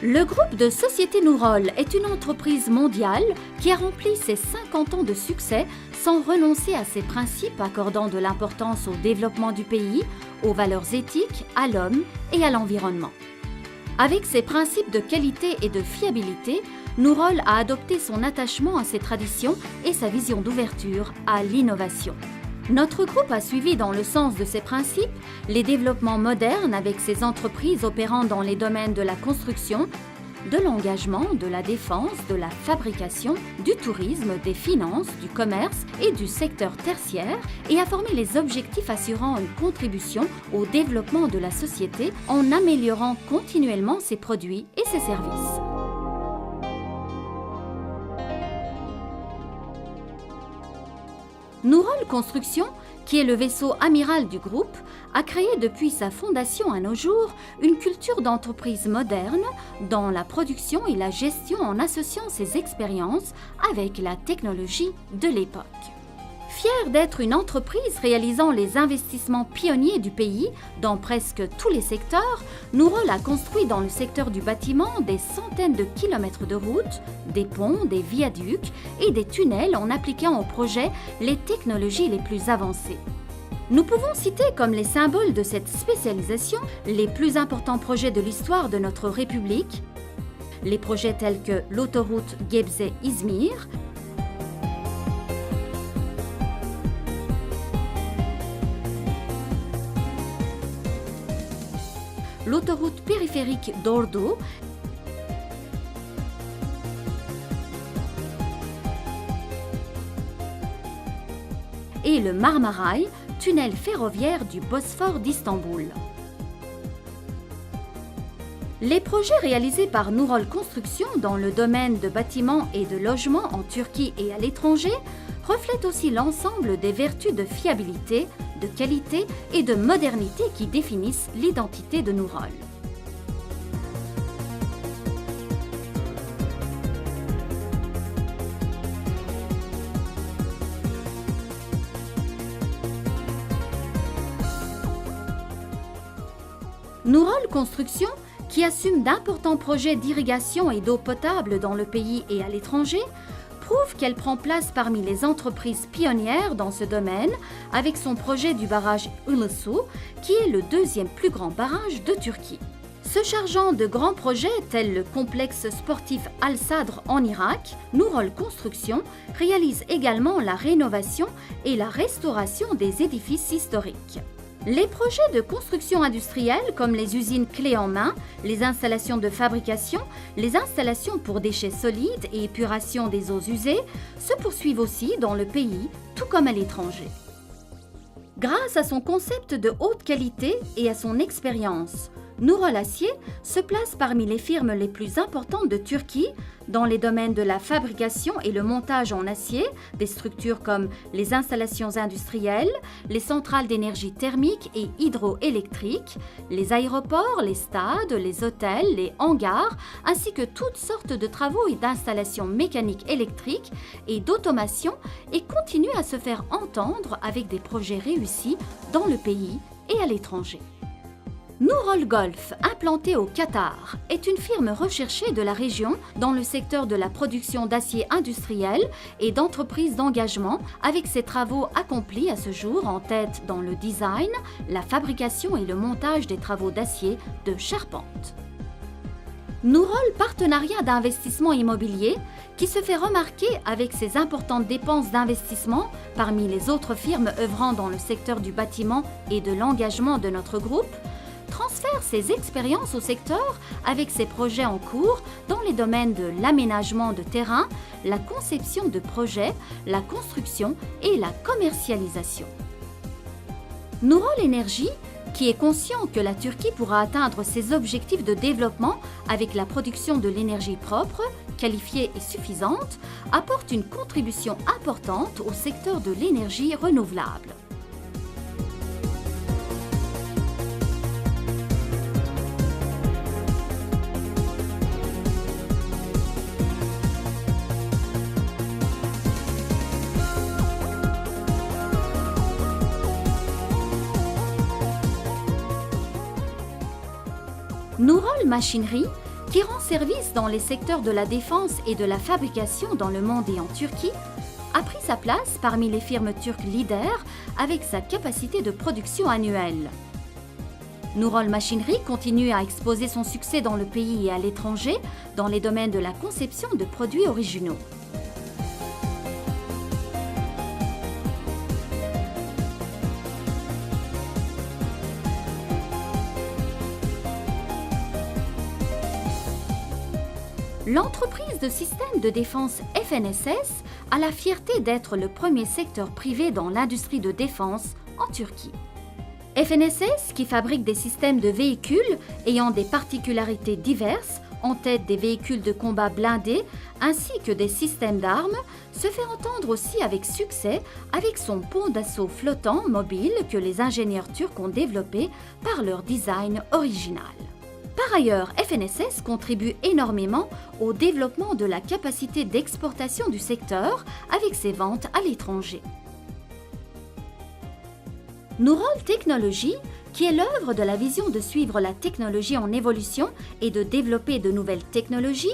Le groupe de Société Nourol est une entreprise mondiale qui a rempli ses 50 ans de succès sans renoncer à ses principes accordant de l'importance au développement du pays, aux valeurs éthiques, à l'homme et à l'environnement. Avec ses principes de qualité et de fiabilité, Nourol a adopté son attachement à ses traditions et sa vision d'ouverture à l'innovation. Notre groupe a suivi dans le sens de ces principes les développements modernes avec ses entreprises opérant dans les domaines de la construction, de l'engagement, de la défense, de la fabrication, du tourisme, des finances, du commerce et du secteur tertiaire et a formé les objectifs assurant une contribution au développement de la société en améliorant continuellement ses produits et ses services. Nourol Construction, qui est le vaisseau amiral du groupe, a créé depuis sa fondation à nos jours une culture d'entreprise moderne dans la production et la gestion en associant ses expériences avec la technologie de l'époque. Fier d'être une entreprise réalisant les investissements pionniers du pays dans presque tous les secteurs, Nourol a construit dans le secteur du bâtiment des centaines de kilomètres de routes, des ponts, des viaducs et des tunnels en appliquant au projet les technologies les plus avancées. Nous pouvons citer comme les symboles de cette spécialisation les plus importants projets de l'histoire de notre République, les projets tels que l'autoroute Gebze-İzmir, l'autoroute périphérique d'Ordu et le Marmaray, tunnel ferroviaire du Bosphore d'Istanbul. Les projets réalisés par Nourol Construction dans le domaine de bâtiments et de logements en Turquie et à l'étranger reflètent aussi l'ensemble des vertus de fiabilité, de qualité et de modernité qui définissent l'identité de Nourol. Nourol Construction, qui assume d'importants projets d'irrigation et d'eau potable dans le pays et à l'étranger, prouve qu'elle prend place parmi les entreprises pionnières dans ce domaine avec son projet du barrage Ilısu, qui est le deuxième plus grand barrage de Turquie. Se chargeant de grands projets tels le complexe sportif Al-Sadr en Irak, Nourol Construction réalise également la rénovation et la restauration des édifices historiques. Les projets de construction industrielle comme les usines clés en main, les installations de fabrication, les installations pour déchets solides et épuration des eaux usées se poursuivent aussi dans le pays, tout comme à l'étranger. Grâce à son concept de haute qualité et à son expérience, Nourol Acier se place parmi les firmes les plus importantes de Turquie dans les domaines de la fabrication et le montage en acier, des structures comme les installations industrielles, les centrales d'énergie thermique et hydroélectrique, les aéroports, les stades, les hôtels, les hangars, ainsi que toutes sortes de travaux et d'installations mécaniques électriques et d'automation et continue à se faire entendre avec des projets réussis dans le pays et à l'étranger. Nourol Golf, implanté au Qatar, est une firme recherchée de la région dans le secteur de la production d'acier industriel et d'entreprises d'engagement avec ses travaux accomplis à ce jour en tête dans le design, la fabrication et le montage des travaux d'acier de charpente. Nourol Partenariat d'investissement immobilier, qui se fait remarquer avec ses importantes dépenses d'investissement parmi les autres firmes œuvrant dans le secteur du bâtiment et de l'engagement de notre groupe, transfère ses expériences au secteur avec ses projets en cours dans les domaines de l'aménagement de terrain, la conception de projets, la construction et la commercialisation. Nourol Énergie, qui est conscient que la Turquie pourra atteindre ses objectifs de développement avec la production de l'énergie propre, qualifiée et suffisante, apporte une contribution importante au secteur de l'énergie renouvelable. Nourol Machinerie, qui rend service dans les secteurs de la défense et de la fabrication dans le monde et en Turquie, a pris sa place parmi les firmes turques leaders avec sa capacité de production annuelle. Nurol Machinery continue à exposer son succès dans le pays et à l'étranger dans les domaines de la conception de produits originaux. L'entreprise de systèmes de défense FNSS a la fierté d'être le premier secteur privé dans l'industrie de défense en Turquie. FNSS, qui fabrique des systèmes de véhicules ayant des particularités diverses, en tête des véhicules de combat blindés ainsi que des systèmes d'armes, se fait entendre aussi avec succès avec son pont d'assaut flottant mobile que les ingénieurs turcs ont développé par leur design original. Par ailleurs, FNSS contribue énormément au développement de la capacité d'exportation du secteur avec ses ventes à l'étranger. Nurol Technology, qui est l'œuvre de la vision de suivre la technologie en évolution et de développer de nouvelles technologies,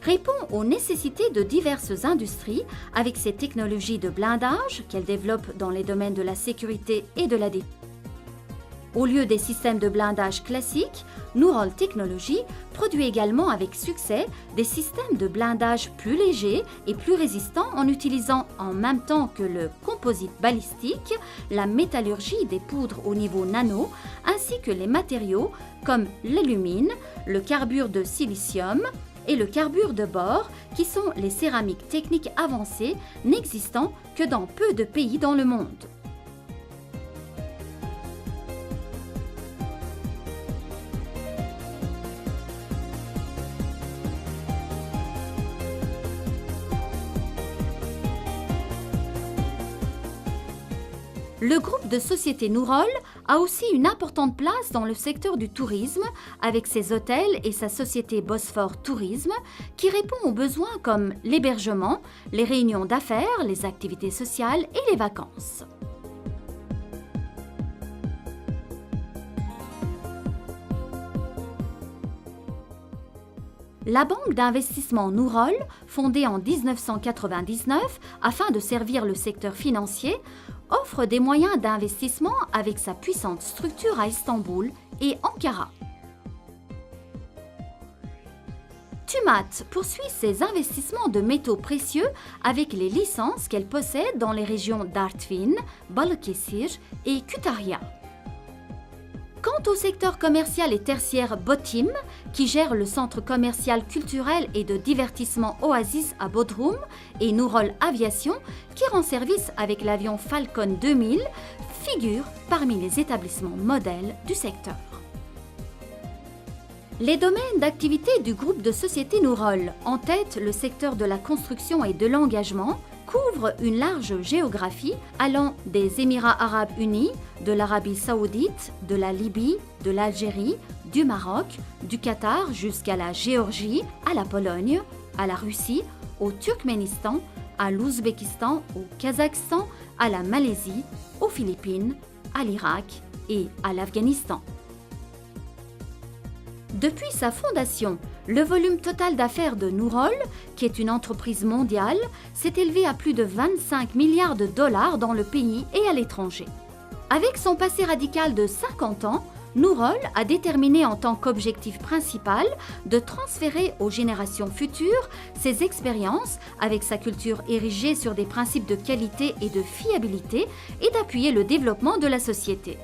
répond aux nécessités de diverses industries avec ses technologies de blindage qu'elle développe dans les domaines de la sécurité et de la défense. Au lieu des systèmes de blindage classiques, Nurol Technology produit également avec succès des systèmes de blindage plus légers et plus résistants en utilisant en même temps que le composite balistique, la métallurgie des poudres au niveau nano, ainsi que les matériaux comme l'alumine, le carbure de silicium et le carbure de bore, qui sont les céramiques techniques avancées n'existant que dans peu de pays dans le monde. Le groupe de sociétés Nurol a aussi une importante place dans le secteur du tourisme avec ses hôtels et sa société Bosphore Tourisme qui répond aux besoins comme l'hébergement, les réunions d'affaires, les activités sociales et les vacances. La banque d'investissement Nurol, fondée en 1999 afin de servir le secteur financier, offre des moyens d'investissement avec sa puissante structure à Istanbul et Ankara. Tumat poursuit ses investissements de métaux précieux avec les licences qu'elle possède dans les régions d'Artvin, Balıkesir et Kütahya. Quant au secteur commercial et tertiaire Botim, qui gère le centre commercial culturel et de divertissement Oasis à Bodrum, et Nurol Aviation, qui rend service avec l'avion Falcon 2000, figure parmi les établissements modèles du secteur. Les domaines d'activité du groupe de sociétés Nurol, en tête le secteur de la construction et de l'engagement, couvrent une large géographie allant des Émirats arabes unis, de l'Arabie saoudite, de la Libye, de l'Algérie, du Maroc, du Qatar jusqu'à la Géorgie, à la Pologne, à la Russie, au Turkménistan, à l'Ouzbékistan, au Kazakhstan, à la Malaisie, aux Philippines, à l'Irak et à l'Afghanistan. Depuis sa fondation, le volume total d'affaires de Nurol, qui est une entreprise mondiale, s'est élevé à plus de 25 milliards de dollars dans le pays et à l'étranger. Avec son passé radical de 50 ans, Nurol a déterminé en tant qu'objectif principal de transférer aux générations futures ses expériences avec sa culture érigée sur des principes de qualité et de fiabilité et d'appuyer le développement de la société.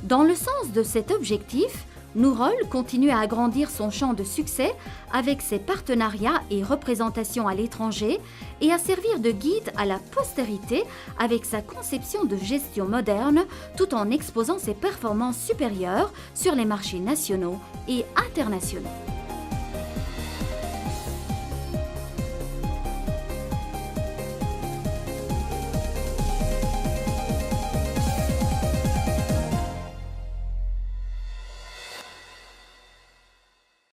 Dans le sens de cet objectif, Nurol continue à agrandir son champ de succès avec ses partenariats et représentations à l'étranger et à servir de guide à la postérité avec sa conception de gestion moderne tout en exposant ses performances supérieures sur les marchés nationaux et internationaux.